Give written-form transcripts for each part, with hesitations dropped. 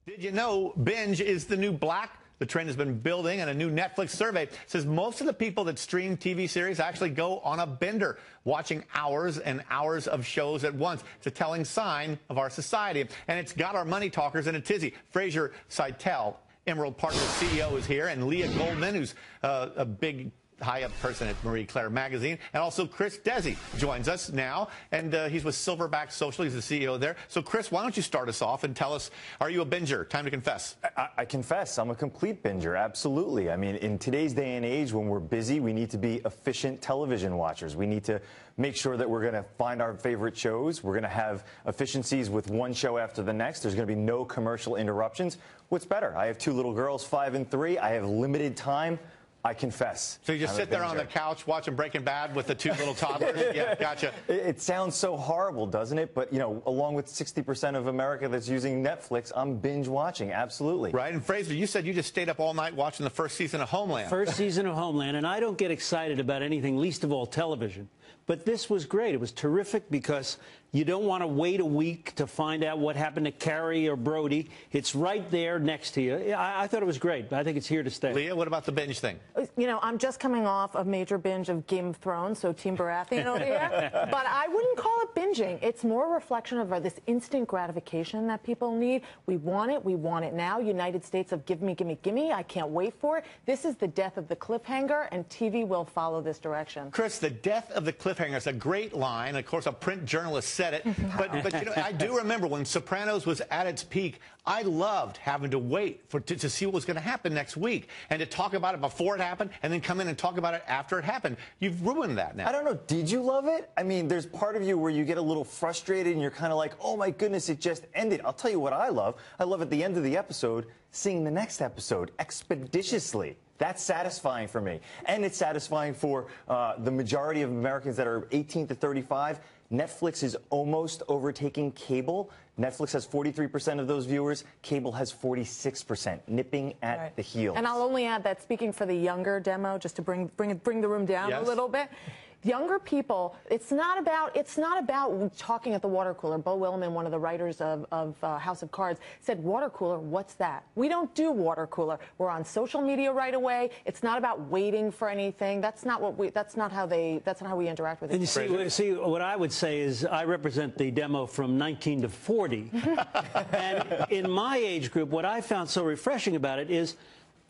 Did you know Binge is the new black? The trend has been building, and a new Netflix survey says most of the people that stream TV series actually go on a bender, watching hours and hours of shows at once. It's a telling sign of our society, and it's got our money talkers in a tizzy. Fraser Seitel, Emerald Partners CEO, is here, and Leah Goldman, who's a big high-up person at Marie Claire magazine, and also Chris Dessi joins us now, and he's with Silverback Social. He's the CEO there. So, Chris, why don't you start us off and tell us, are you a binger? Time to confess. I confess. I'm a complete binger, absolutely. I mean, in today's day and age, when we're busy, we need to be efficient television watchers. We need to make sure that we're going to find our favorite shows. We're going to have efficiencies with one show after the next. There's going to be no commercial interruptions. What's better? I have two little girls, 5 and 3. I have limited time. I confess. So you just sit there on the couch watching Breaking Bad with the two little toddlers? Yeah, gotcha. It sounds so horrible, doesn't it? But, you know, along with 60% of America that's using Netflix, I'm binge watching, absolutely. Right. And Fraser, you said you just stayed up all night watching the first season of Homeland. First season of Homeland, and I don't get excited about anything, least of all television. But this was great. It was terrific because you don't want to wait a week to find out what happened to Carrie or Brody. It's right there next to you. I thought it was great. I think it's here to stay. Leah, what about the binge thing? You know, I'm just coming off a major binge of Game of Thrones, so Team Baratheon over here. But I wouldn't call it binging. It's more a reflection of this instant gratification that people need. We want it now. United States of give me, give me, give me. I can't wait for it. This is the death of the cliffhanger, and TV will follow this direction. Chris, the death of the cliffhanger is a great line. Of course, a print journalist said it. But you know, I do remember when Sopranos was at its peak, I loved having to wait to see what was going to happen next week and to talk about it before it happened and then come in and talk about it after it happened. You've ruined that now. I don't know. Did you love it? I mean, there's part of you where you get a little frustrated and you're kind of like, oh, my goodness, it just ended. I'll tell you what I love. I love at the end of the episode seeing the next episode expeditiously. That's satisfying for me. And it's satisfying for the majority of Americans that are 18 to 35. Netflix is almost overtaking cable. Netflix has 43% of those viewers. Cable has 46%, nipping at the heels. And I'll only add that, speaking for the younger demo, just to bring the room down a little bit. Younger people, it's not about talking at the water cooler. Bo Willimon, one of the writers of House of Cards, said, "Water cooler, what's that?" We don't do water cooler. We're on social media right away. It's not about waiting for anything. That's not how we interact with it. And you see, what I would say is I represent the demo from 19 to 40. And in my age group, what I found so refreshing about it is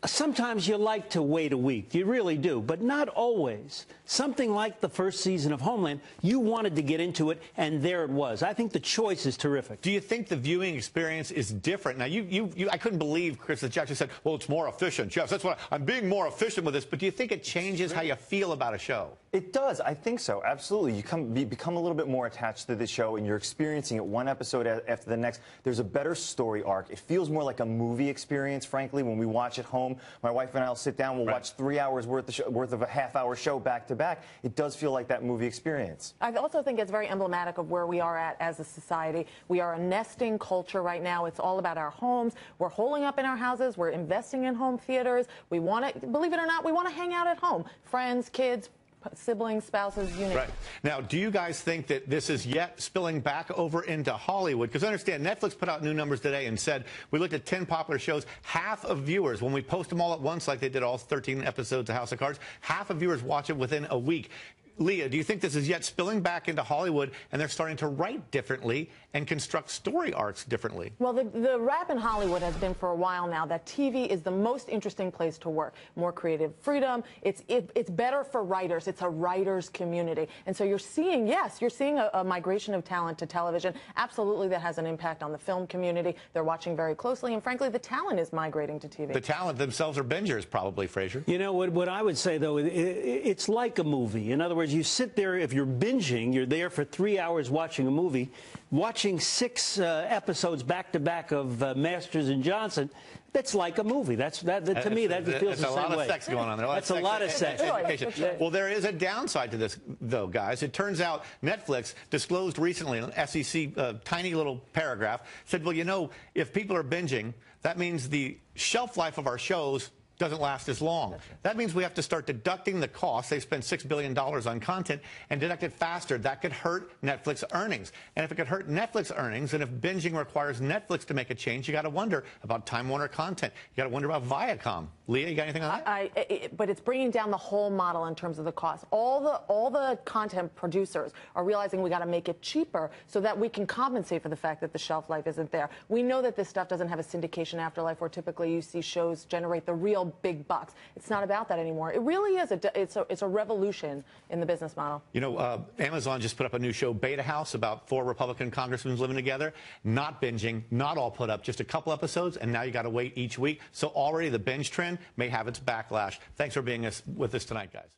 sometimes you like to wait a week. You really do, but not always. Something like the first season of Homeland, you wanted to get into it, and there it was. I think the choice is terrific. Do you think the viewing experience is different? Now, I couldn't believe, Chris, that you actually said, well, it's more efficient. Yes, that's what I'm being more efficient with this. But do you think it changes how you feel about a show? It does. I think so. Absolutely. You become a little bit more attached to the show, and you're experiencing it one episode after the next. There's a better story arc. It feels more like a movie experience, frankly, when we watch at home. My wife and I will sit down. We'll watch 3 hours worth of a half-hour show back to back. It does feel like that movie experience. I also think it's very emblematic of where we are at as a society. We are a nesting culture right now. It's all about our homes. We're holing up in our houses. We're investing in home theaters. We want to, believe it or not, we want to hang out at home. Friends, kids, siblings, spouses, you know. Right. Now, do you guys think that this is yet spilling back over into Hollywood? Because understand, Netflix put out new numbers today and said, we looked at 10 popular shows, half of viewers, when we post them all at once, like they did all 13 episodes of House of Cards, half of viewers watch it within a week. Leah, do you think this is yet spilling back into Hollywood and they're starting to write differently and construct story arcs differently? Well, the rap in Hollywood has been for a while now that TV is the most interesting place to work. More creative freedom. It's better for writers. It's a writer's community. And so you're seeing a migration of talent to television. Absolutely, that has an impact on the film community. They're watching very closely. And frankly, the talent is migrating to TV. The talent themselves are bingers, probably, Fraser. You know, what I would say, though, it's like a movie. In other words, you sit there, if you're binging, you're there for 3 hours watching a movie, watching 6 episodes back-to-back of Masters and Johnson. That's like a movie. To me, that feels the same way. That's a lot of sex going on there. That's a lot of sex. Well, there is a downside to this, though, guys. It turns out Netflix disclosed recently in an SEC tiny little paragraph, said, well, you know, if people are binging, that means the shelf life of our shows doesn't last as long. That means we have to start deducting the cost. They spend $6 billion on content and deduct it faster. That could hurt Netflix earnings. And if it could hurt Netflix earnings, and if binging requires Netflix to make a change, you got to wonder about Time Warner content. You got to wonder about Viacom. Leah, you got anything on that? But it's bringing down the whole model in terms of the cost. All the content producers are realizing we got to make it cheaper so that we can compensate for the fact that the shelf life isn't there. We know that this stuff doesn't have a syndication afterlife where typically you see shows generate the real big bucks. It's not about that anymore. It really is. It's a revolution in the business model. You know, Amazon just put up a new show, Beta House, about 4 Republican congressmen living together. Not binging, not all put up, just a couple episodes, and now you got to wait each week. So already the binge trend may have its backlash. Thanks for being with us tonight, guys.